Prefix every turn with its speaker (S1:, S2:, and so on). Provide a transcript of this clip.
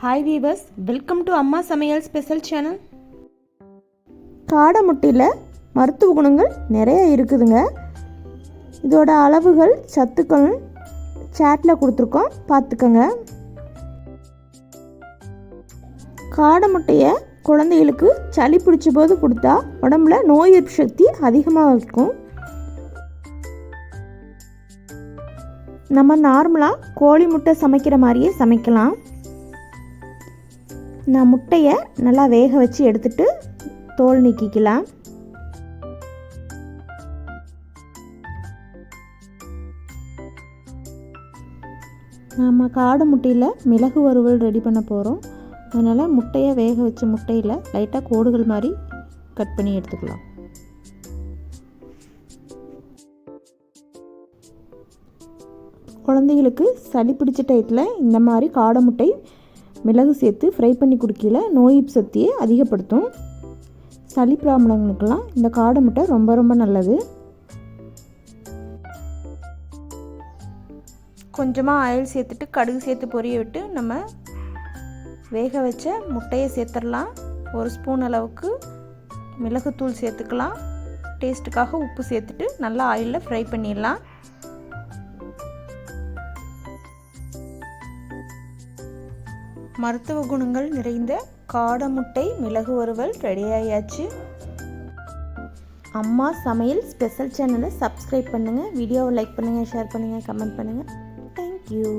S1: Hi viewers, welcome to அம்மா சமையல் special channel. காடை முட்டையில் மருத்துவ குணங்கள் நிறைய இருக்குதுங்க. இதோட அளவுகள் சத்துக்கள் சாட்டில் கொடுத்துருக்கோம், பார்த்துக்கோங்க. காடை முட்டையை குழந்தைகளுக்கு சளி பிடிச்ச போது கொடுத்தா உடம்புல நோய் எதிர்ப்பு சக்தி அதிகமாக இருக்கும். நம்ம நார்மலாக கோழி முட்டை சமைக்கிற மாதிரியே சமைக்கலாம். நான் முட்டையை நல்லா வேக வச்சு எடுத்துட்டு தோல் நீக்கிக்கலாம். நம்ம காடை முட்டையில் மிளகு வறுவல் ரெடி பண்ண போகிறோம். அதனால் முட்டையை வேக வச்ச முட்டையில் லைட்டாக கோடுகள் மாதிரி கட் பண்ணி எடுத்துக்கலாம். குழந்தைகளுக்கு சளி பிடிச்ச டயத்தில் இந்த மாதிரி காடை முட்டை மிளகு சேர்த்து ஃப்ரை பண்ணி குடிக்கல நோய் எதிர்ப்பு சக்தியை அதிகப்படுத்தும். சளி ப்ராப்ளங்களுக்கெல்லாம் இந்த காடை முட்டை ரொம்ப ரொம்ப நல்லது. கொஞ்சமாக ஆயில் சேர்த்துட்டு கடுகு சேர்த்து பொரிய விட்டு நம்ம வேக வச்ச முட்டையை சேர்த்துடலாம். ஒரு ஸ்பூன் அளவுக்கு மிளகுத்தூள் சேர்த்துக்கலாம். டேஸ்ட்டுக்காக உப்பு சேர்த்துட்டு நல்லா ஆயிலில் ஃப்ரை பண்ணிடலாம். மருத்துவ குணங்கள் நிறைந்த காடை முட்டை மிளகு வறுவல் ரெடியாயாச்சு. அம்மா சமையல் ஸ்பெஷல் சேனலை சப்ஸ்கிரைப் பண்ணுங்கள், வீடியோவை லைக் பண்ணுங்கள், ஷேர் பண்ணுங்கள், கமெண்ட் பண்ணுங்கள். தேங்க்யூ.